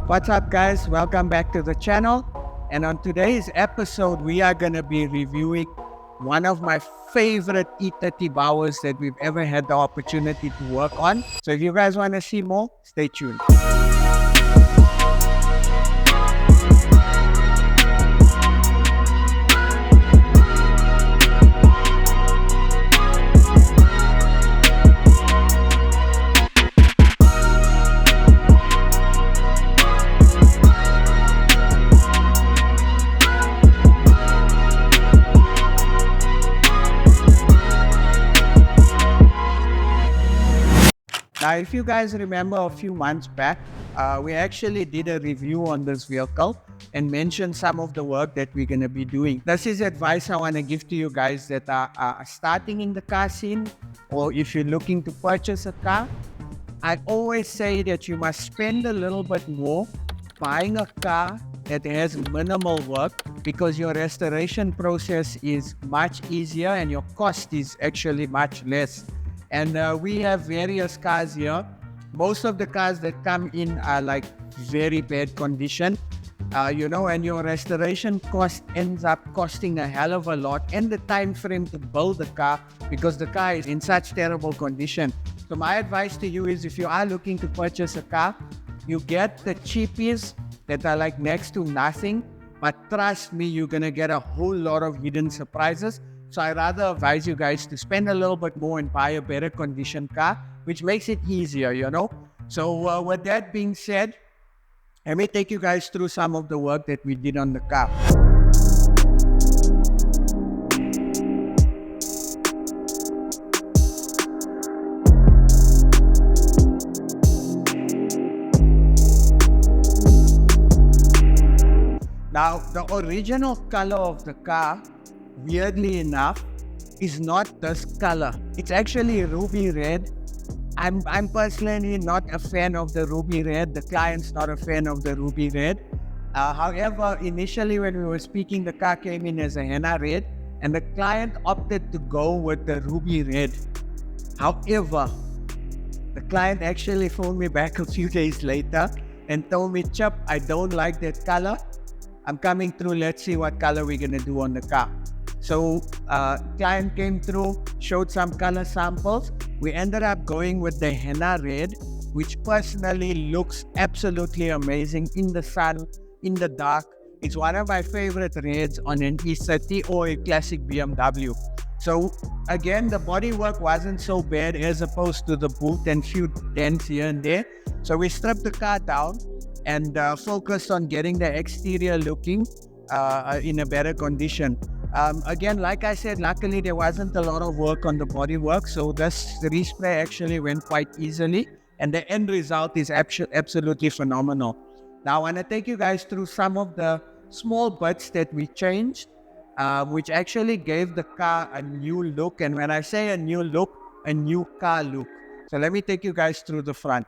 What's up, guys? Welcome back to the channel. And on today's episode, we are going to be reviewing one of my favorite E30 Baurs that we've ever had the opportunity to work on. So if you guys want to see more, stay tuned. Now, if you guys remember a few months back, we actually did a review on this vehicle and mentioned some of the work that we're going to be doing. This is advice I want to give to you guys that are starting in the car scene, or if you're looking to purchase a car. I always say that you must spend a little bit more buying a car that has minimal work, because your restoration process is much easier and your cost is actually much less. And we have various cars here. Most of the cars that come in are like very bad condition, and your restoration cost ends up costing a hell of a lot, and the time frame to build the car, because the car is in such terrible condition. So my advice to you is, if you are looking to purchase a car, you get the cheapies that are like next to nothing, but trust me, you're gonna get a whole lot of hidden surprises. So I rather advise you guys to spend a little bit more and buy a better condition car, which makes it easier, So with that being said, let me take you guys through some of the work that we did on the car. Now, the original color of the car, weirdly enough, is not this color. It's actually ruby red. I'm personally not a fan of the ruby red. The client's not a fan of the ruby red. However, initially when we were speaking, the car came in as a henna red, and the client opted to go with the ruby red. However, the client actually phoned me back a few days later and told me, "Chap, I don't like that color. I'm coming through. Let's see what color we're gonna do on the car." So client came through, showed some color samples. We ended up going with the henna red, which personally looks absolutely amazing in the sun, in the dark. It's one of my favorite reds on an E30 or a classic BMW. So again, the bodywork wasn't so bad as opposed to the boot and few dents here and there. So we stripped the car down and focused on getting the exterior looking in a better condition. Again, like I said, luckily there wasn't a lot of work on the bodywork, so this respray actually went quite easily, and the end result is absolutely phenomenal. Now I want to take you guys through some of the small bits that we changed, which actually gave the car a new look. And when I say a new look, a new car look. So let me take you guys through the front.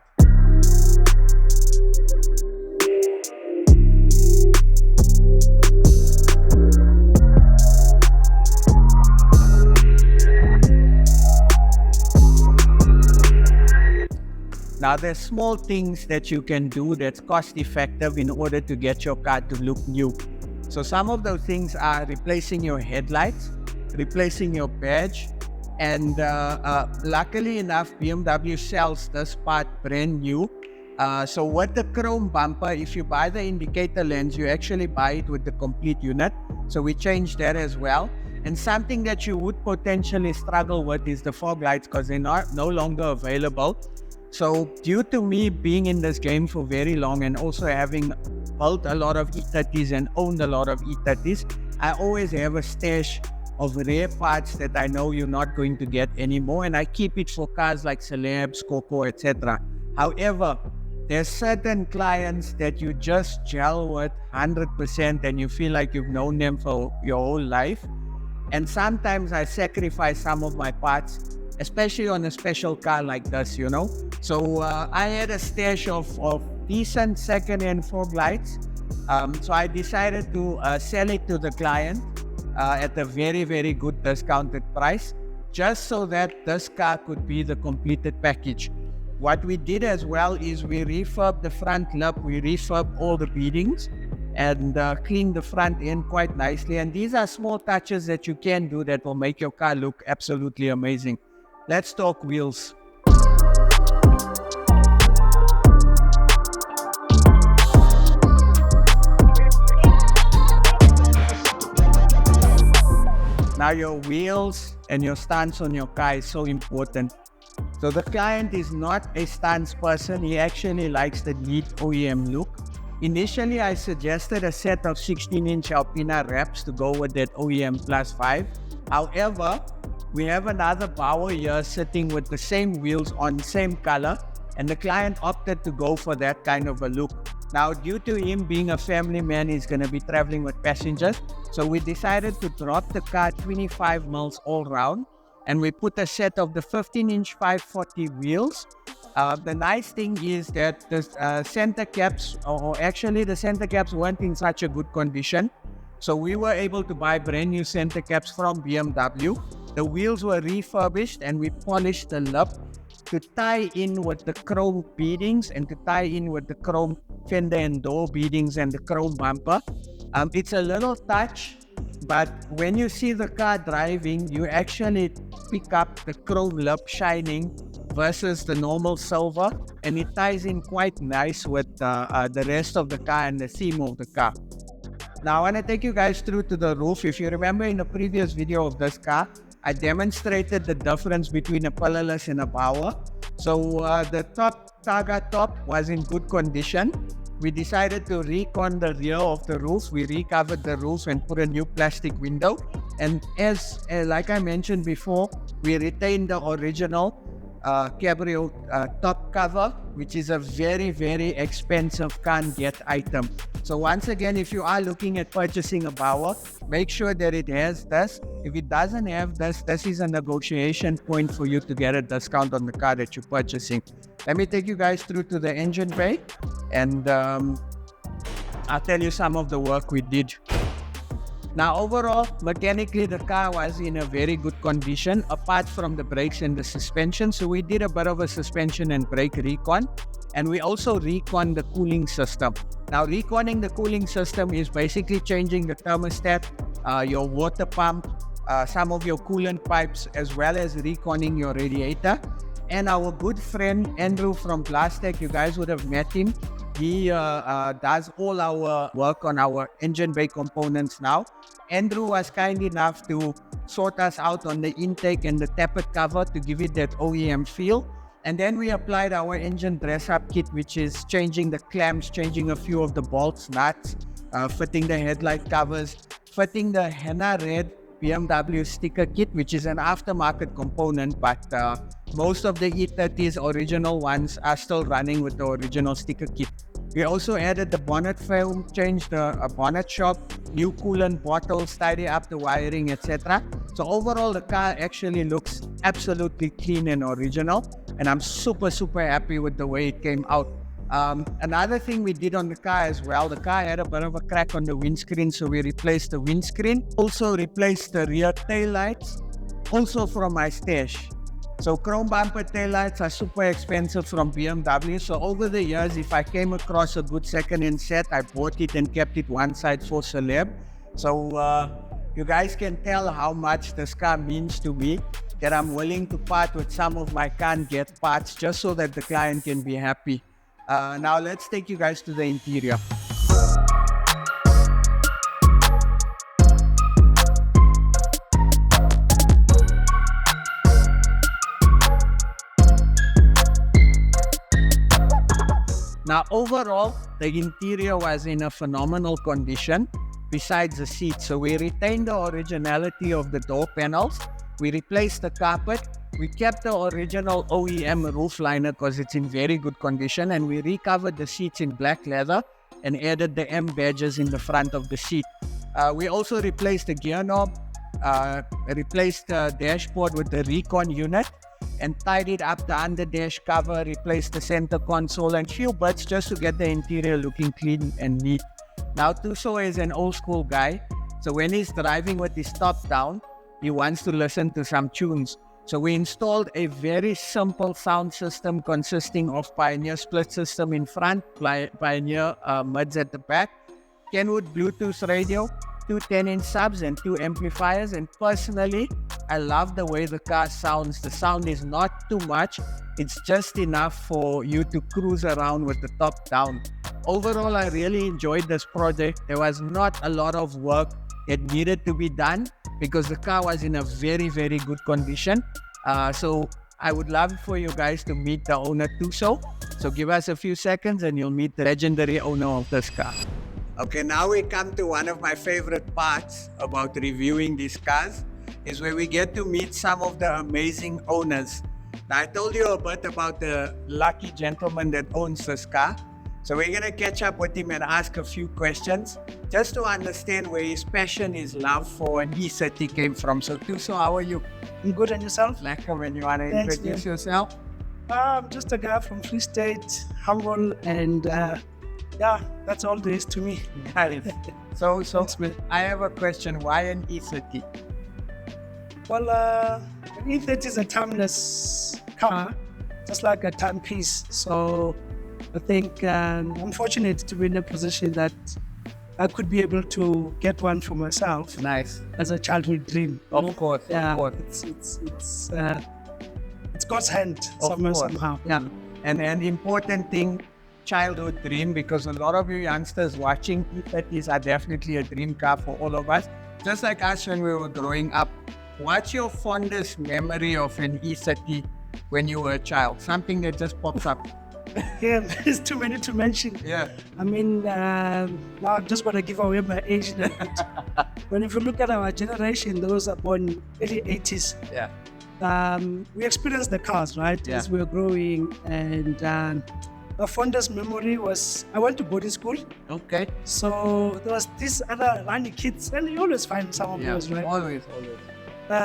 Now, there's small things that you can do that's cost effective in order to get your car to look new. So some of those things are replacing your headlights, replacing your badge, and luckily enough, BMW sells this part brand new. So with the chrome bumper, if you buy the indicator lens, you actually buy it with the complete unit. So we changed that as well. And something that you would potentially struggle with is the fog lights, because they're no longer available. So due to me being in this game for very long, and also having built a lot of E30s and owned a lot of E30s, I always have a stash of rare parts that I know you're not going to get anymore, and I keep it for cars like Celebs, Coco, etc. However, there's certain clients that you just gel with 100% and you feel like you've known them for your whole life. And sometimes I sacrifice some of my parts, especially on a special car like this, So I had a stash of decent second-hand fog lights. So I decided to sell it to the client at a very, very good discounted price, just so that this car could be the completed package. What we did as well is we refurbed the front lip, we refurbed all the beadings, and cleaned the front end quite nicely. And these are small touches that you can do that will make your car look absolutely amazing. Let's talk wheels. Now your wheels and your stance on your car is so important. So the client is not a stance person, he actually likes the neat OEM look. Initially I suggested a set of 16-inch Alpina wraps to go with that OEM Plus 5. However, we have another Baur here sitting with the same wheels on same color, and the client opted to go for that kind of a look. Now, due to him being a family man, he's going to be traveling with passengers. So we decided to drop the car 25 mils all round, and we put a set of the 15-inch 540 wheels. The nice thing is that the center caps, or actually the center caps weren't in such a good condition. So we were able to buy brand new center caps from BMW. The wheels were refurbished and we polished the lip to tie in with the chrome beadings and to tie in with the chrome fender and door beadings and the chrome bumper. It's a little touch, but when you see the car driving, you actually pick up the chrome lip shining versus the normal silver, and it ties in quite nice with the rest of the car and the theme of the car. Now I want to take you guys through to the roof. If you remember in the previous video of this car, I demonstrated the difference between a pillarless and a Baur. So the top Targa top was in good condition. We decided to recon the rear of the roof. We recovered the roof and put a new plastic window. And as like I mentioned before, we retained the original Cabrio top cover, which is a very, very expensive can't get item. So once again, if you are looking at purchasing a Baur, make sure that it has this. If it doesn't have this, this is a negotiation point for you to get a discount on the car that you're purchasing. Let me take you guys through to the engine bay, and I'll tell you some of the work we did. Now overall, mechanically the car was in a very good condition apart from the brakes and the suspension. So we did a bit of a suspension and brake recon, and we also recon the cooling system. Now reconning the cooling system is basically changing the thermostat, your water pump, some of your coolant pipes, as well as reconning your radiator. And our good friend Andrew from Blastech, you guys would have met him. He does all our work on our engine bay components now. Andrew was kind enough to sort us out on the intake and the tappet cover to give it that OEM feel. And then we applied our engine dress-up kit, which is changing the clamps, changing a few of the bolts, nuts, fitting the headlight covers, fitting the henna red BMW sticker kit, which is an aftermarket component, but most of the E30's original ones are still running with the original sticker kit. We also added the bonnet film, changed the bonnet shop, new coolant bottles, tidy up the wiring, etc. So overall, the car actually looks absolutely clean and original, and I'm super happy with the way it came out. Another thing we did on the car as well, the car had a bit of a crack on the windscreen, so we replaced the windscreen. Also replaced the rear tail lights, also from my stash. So chrome bumper taillights are super expensive from BMW. So over the years, if I came across a good second-hand set, I bought it and kept it one side for celeb. So you guys can tell how much this car means to me, that I'm willing to part with some of my can't get parts just so that the client can be happy. Now let's take you guys to the interior. Now overall, the interior was in a phenomenal condition besides the seats. So we retained the originality of the door panels. We replaced the carpet. We kept the original OEM roof liner because it's in very good condition, and we recovered the seats in black leather and added the M badges in the front of the seat. We also replaced the gear knob, replaced the dashboard with the recon unit, and tidied up the under dash cover, replaced the center console and few bits just to get the interior looking clean and neat. Now Tuso is an old school guy, so when he's driving with his top down, he wants to listen to some tunes. So we installed a very simple sound system consisting of Pioneer split system in front, Pioneer mids at the back, Kenwood Bluetooth radio, two 10-inch subs and two amplifiers. And personally, I love the way the car sounds. The sound is not too much. It's just enough for you to cruise around with the top down. Overall, I really enjoyed this project. There was not a lot of work that needed to be done because the car was in a very, very good condition. So I would love for you guys to meet the owner too. So give us a few seconds and you'll meet the legendary owner of this car. Okay, now we come to one of my favorite parts about reviewing these cars, is where we get to meet some of the amazing owners. Now, I told you a bit about the lucky gentleman that owns this car. So we're gonna catch up with him and ask a few questions just to understand where his passion, his love for an E30 came from. So Tuso, how are you? I'm good, and yourself? Like when you wanna Thanks, introduce yourself? I'm just a guy from Free State, humble, and yeah, that's all there is to me. So I have a question. Why an E30? Well, an E30 is a timeless car, just like a timepiece. So I think I'm fortunate to be in a position that I could be able to get one for myself. Nice. As a childhood dream. Of course. Yeah, of course. It's God's hand somehow. Yeah. And an important thing, childhood dream, because a lot of you youngsters watching, E30s are definitely a dream car for all of us. Just like us when we were growing up. What's your fondest memory of an E30 when you were a child? Something that just pops up. Yeah, there's too many to mention. Yeah. I mean, now I just want to give away my age. When if you look at our generation, those are born early 80s. Yeah. We experienced the cars, right? Yeah. As we were growing. And my fondest memory was I went to boarding school. Okay. So there was this other running kids, and you always find some of those, right? Always.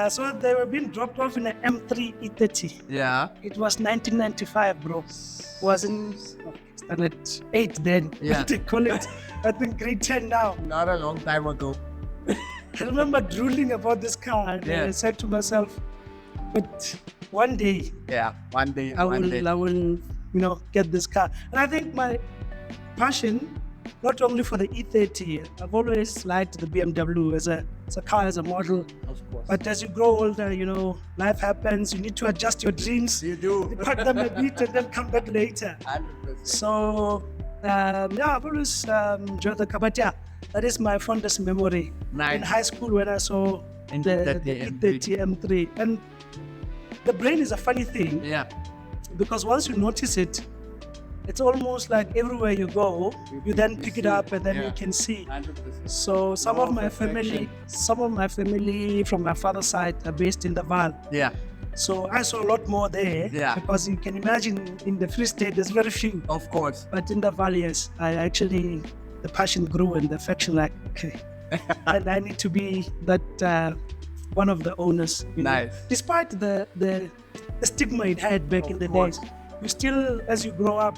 So they were being dropped off in an M3 E30. Yeah. It was 1995, bro. Was in standard 8 then. Yeah. They call it, I think, grade 10 now. Not a long time ago. I remember drooling about this car, and I said to myself, but one day, one day I will, get this car. And I think my passion, not only for the E30, I've always liked the BMW as a car, as a model. Of course. But as you grow older, life happens. You need to adjust your dreams. You do. You cut them a bit and then come back later. 100%. So, I've always enjoyed the car. But yeah, that is my fondest memory. Nice. In high school when I saw the E30 M3. And the brain is a funny thing. Yeah. Because once you notice it, it's almost like everywhere you go, you then pick it up and then you can see. 100%. So some of my family from my father's side are based in the Vaal. Yeah. So I saw a lot more there. Yeah. Because you can imagine in the Free State, there's very few. Of course. But in the Vaal, yes, the passion grew and the affection, like, okay. And I need to be that one of the owners. Nice. Despite the stigma it had back in the days, you still, as you grow up,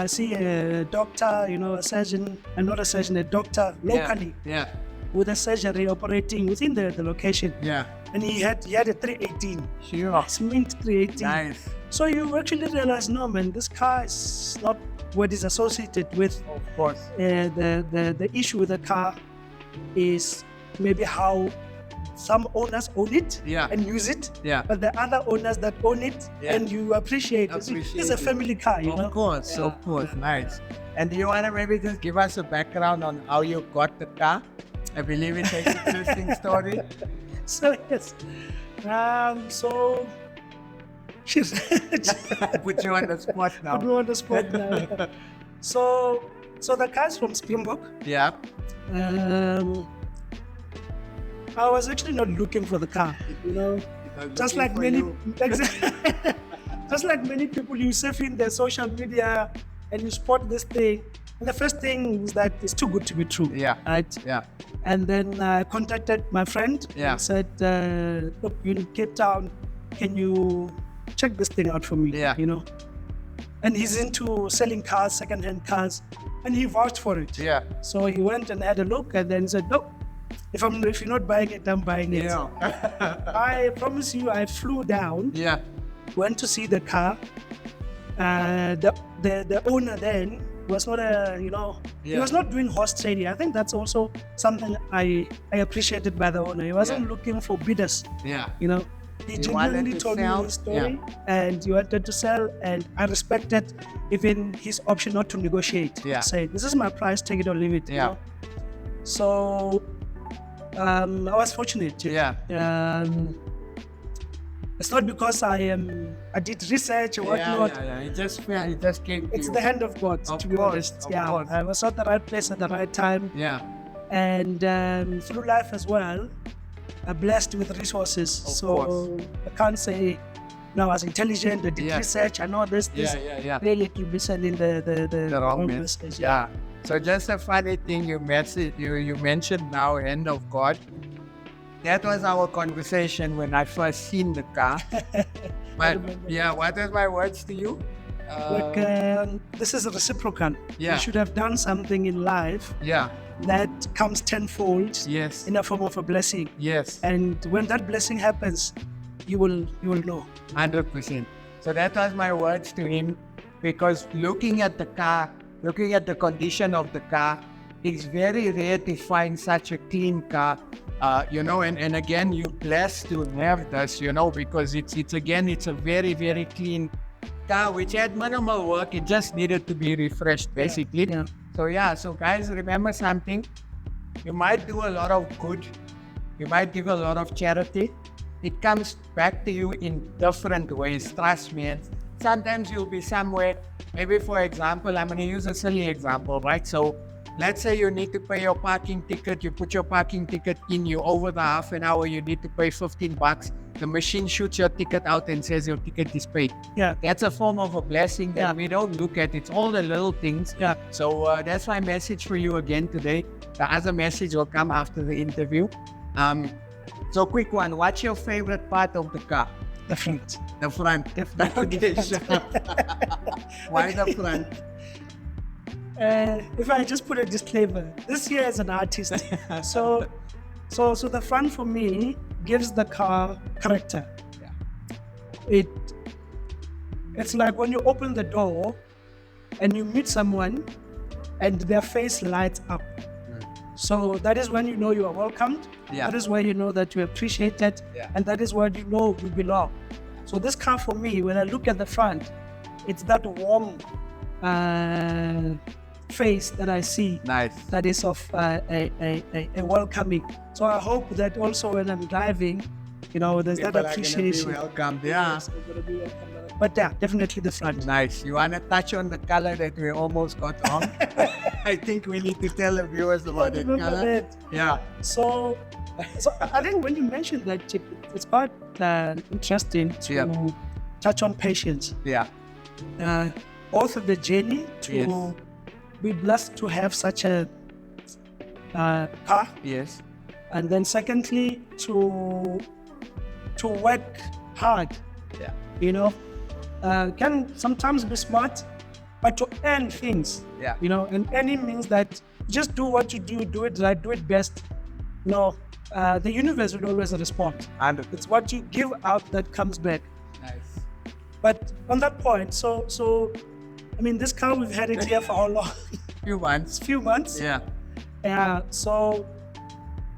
see a doctor, a surgeon, and not a surgeon, a doctor locally. Yeah. With a surgery operating within the location. Yeah. And he had a 318. Sure. It's mint 318. Nice. So you actually realize, no man, this car is not what is associated with. Of course. The issue with the car is maybe how some owners own it and use it, but the other owners that own it and you appreciate it. It's a family car, Of course. Nice. And do you want to maybe just give us a background on how you got the car? I believe it's an interesting story. So yes, Put you on the spot now. Put me on the spot now. So the car's from Springbok. Yeah. I was actually not looking for the car, just like many people, you surf in their social media and you spot this thing, and the first thing is that it's too good to be true. Yeah. Right. Yeah. And then I contacted my friend. Yeah. And said, look, you're in Cape Town, can you check this thing out for me? Yeah. And he's into selling cars, second-hand cars, and he vouched for it. Yeah. So he went and had a look, and then said, look, if you're not buying it, I'm buying it. Yeah. I promise you, I flew down, Yeah. went to see the car. The owner then was not he was not doing horse trading. I think that's also something I appreciated by the owner. He wasn't looking for bidders. Yeah. You know, he genuinely told me his story, and he wanted to sell, and I respected even his option not to negotiate. Yeah. Say, this is my price, take it or leave it. Yeah. You know? So I was fortunate. Yeah. It's not because I did research or whatnot. Yeah. It just came to It's you. the hand of God, Of to be course, honest. of Yeah, course. I was at the right place at the right time. Yeah. And through life as well, I'm blessed with resources. Of so course. I can't say, no, I was intelligent, I did research, I know this. Yeah. Really, to be sending the wrong message. Yeah. So just a funny thing you mentioned now, hand of God. That was our conversation when I first seen the car. But yeah, what was my words to you? This is a reciprocal. Yeah. You should have done something in life Yeah. that comes tenfold Yes. in the form of a blessing. Yes. And when that blessing happens, you will know. 100%. So that was my words to him, because looking at the car, looking at the condition of the car, it's very rare to find such a clean car. And again, you're blessed to have this, because it's a very, very clean car, which had minimal work. It just needed to be refreshed, basically. Yeah. So guys, remember something. You might do a lot of good. You might give a lot of charity. It comes back to you in different ways, trust me. And sometimes you'll be somewhere, maybe for example, I'm going to use a silly example, right? So let's say you need to pay your parking ticket, you put your parking ticket in, you over the half an hour, you need to pay $15. The machine shoots your ticket out and says your ticket is paid. Yeah. That's a form of a blessing that we don't look at. It's all the little things. Yeah. So that's my message for you again today. The other message will come after the interview. So quick one, what's your favorite part of the car? The front. The front. Definitely. Okay, sure. Why the front? If I just put a disclaimer, this year as an artist, so the front for me gives the car character. Yeah. It's like when you open the door and you meet someone and their face lights up. So that is when you know you are welcomed. Yeah. That is when you know that you're appreciated. Yeah. And that is when you know you belong. So this car for me, when I look at the front, it's that warm face that I see. Nice. That is of a welcoming. So I hope that also when I'm driving, there's that appreciation. Welcome. Yeah. Yes, I'm gonna be welcomed. But yeah, definitely the front. Nice. You want to touch on the color that we almost got wrong? I think we need to tell the viewers about the Remember color. that. Yeah. So I think when you mentioned that, it's quite interesting to touch on patience. Yeah. Both of the journey to be blessed to have such a car, Yes. and then secondly to work hard. Yeah. Can sometimes be smart, but to earn things. Yeah. And earning means that just do what you do it right, do it best. The universe will always respond. And It's what you give out that comes back. nice. But on that point, so this car, we've had it here for how long? Few months. Few months. Yeah. So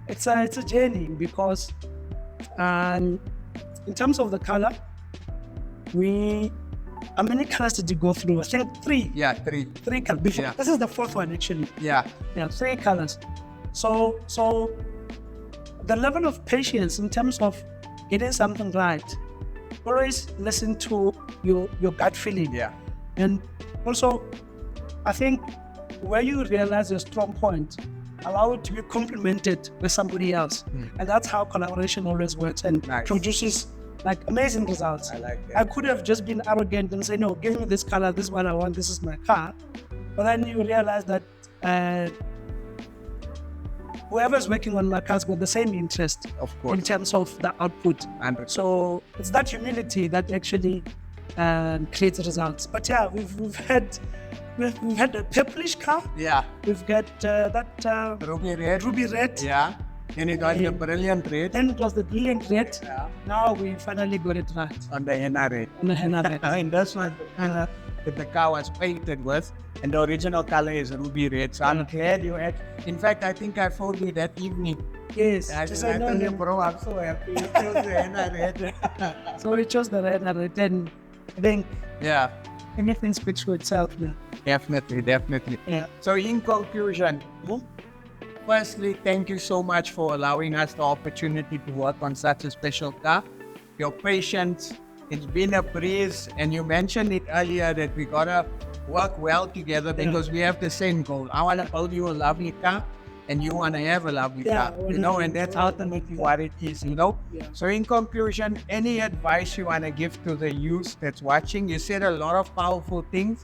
it's a journey, because in terms of the color, how many colors did you go through? I think 3. Yeah. 3. 3 colors. Before. Yeah. This is the 4th one actually. Yeah. 3 colors. So the level of patience in terms of getting something right, always listen to your gut feeling. Yeah. And also, I think where you realize your strong point, allow it to be complemented with somebody else. And that's how collaboration always works and Nice. produces amazing results. I like that. I could have just been arrogant and say, no, give me this color, this is what I want, this is my car. But then you realize that whoever's working on my car's got the same interest Of in course. terms of the output. And So it's that humility that actually creates results. But yeah, we've had a purplish car. yeah. We've got that Ruby red. ruby red. Yeah. And it was a brilliant red Then it was the brilliant red. Now we finally got it right. on the henna red. On the henna red. And that's what that the car was painted with. And the original color is ruby red. So I'm glad you had. In fact, I think I phoned you that evening. Yes. I Just said, I know, bro, I'm so happy you chose the henna red. So we chose the henna red, and I think Yeah, anything speaks for itself now. definitely. Yeah. So in conclusion, firstly, thank you so much for allowing us the opportunity to work on such a special car. Your patience, it's been a breeze, and you mentioned it earlier that we gotta work well together because we have the same goal. I wanna build you a lovely car, and you wanna have a lovely car, and that's ultimately what it is, Yeah. So in conclusion, any advice you wanna give to the youth that's watching? You said a lot of powerful things,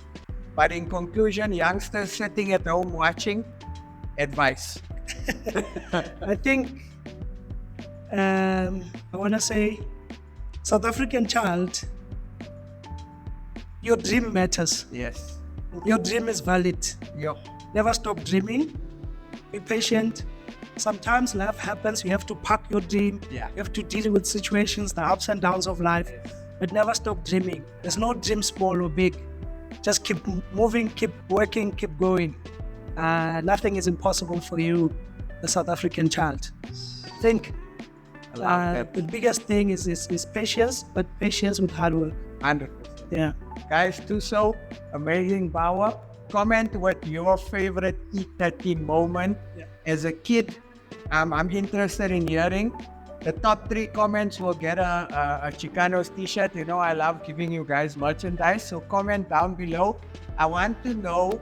but in conclusion, youngsters sitting at home watching, advice. I think I want to say, South African child, your dream matters. Yes. Your dream is valid. Yep. Never stop dreaming. Be patient. Sometimes life happens. You have to park your dream. Yeah. You have to deal with situations, the ups and downs of life. But never stop dreaming. There's no dream small or big. Just keep moving, keep working, keep going. Nothing is impossible for you, the South African child. I think the biggest thing is patience, but patience with hard work. 100%. Yeah. Guys, Tuso, amazing Baur. Comment what your favorite E30 moment as a kid. I'm interested in hearing. The top 3 comments will get a Chicanos t-shirt. I love giving you guys merchandise. So comment down below. I want to know,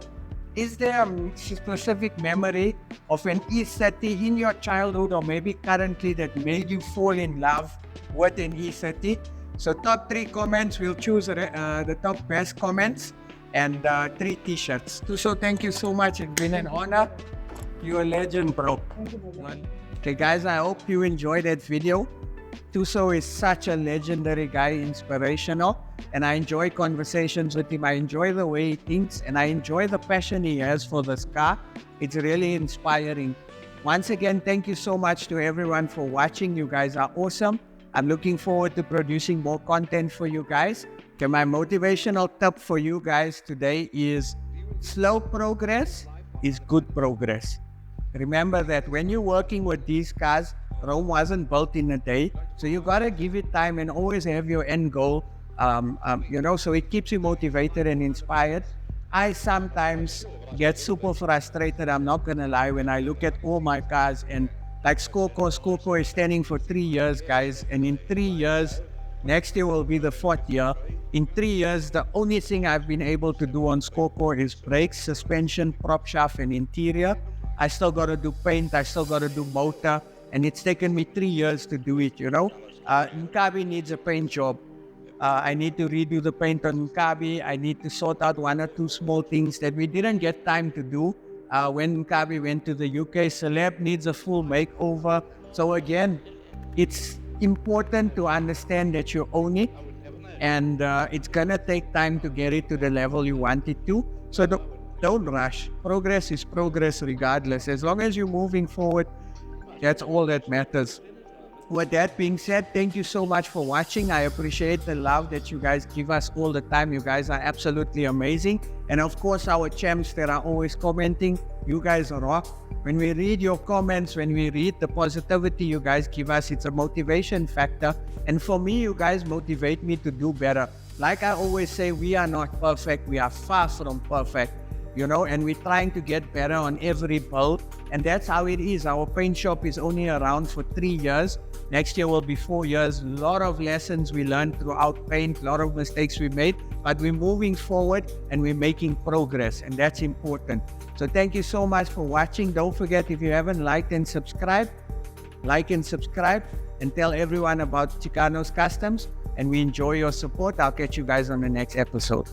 is there a specific memory of an E30 in your childhood or maybe currently that made you fall in love with an E30? So top 3 comments, we'll choose the top best comments and 3 t-shirts. So thank you so much. It's been an honor. You're a legend, bro. Okay, guys, I hope you enjoyed that video. Tuso is such a legendary guy, inspirational, and I enjoy conversations with him. I enjoy the way he thinks, and I enjoy the passion he has for this car. It's really inspiring. Once again, thank you so much to everyone for watching. You guys are awesome. I'm looking forward to producing more content for you guys. Okay, my motivational tip for you guys today is slow progress is good progress. Remember that when you're working with these cars, Rome wasn't built in a day, so you gotta give it time and always have your end goal, so it keeps you motivated and inspired. I sometimes get super frustrated, I'm not gonna lie, when I look at all my cars and like Scorco is standing for 3 years, guys, and in 3 years, next year will be the 4th year. In 3 years, the only thing I've been able to do on Scorco is brakes, suspension, prop shaft, and interior. I still got to do paint, I still got to do motor, and it's taken me 3 years to do it, Nkabi needs a paint job. I need to redo the paint on Nkabi. I need to sort out 1 or 2 small things that we didn't get time to do when Nkabi went to the UK. Celeb needs a full makeover. So again, it's important to understand that you own it, and it's gonna take time to get it to the level you want it to. So don't rush. Progress is progress regardless. As long as you're moving forward, that's all that matters. With that being said, thank you so much for watching. I appreciate the love that you guys give us all the time. You guys are absolutely amazing. And of course, our champs that are always commenting, you guys are rock. When we read your comments, when we read the positivity you guys give us, it's a motivation factor. And for me, you guys motivate me to do better. Like I always say, we are not perfect. We are far from perfect. And we're trying to get better on every build, and that's how it is. Our paint shop is only around for 3 years. Next year will be 4 years. A lot of lessons we learned throughout paint, a lot of mistakes we made, but we're moving forward and we're making progress, and that's important. So thank you so much for watching. Don't forget, if you haven't liked and subscribed, like and subscribe, and tell everyone about Chicanos Customs, and we enjoy your support. I'll catch you guys on the next episode.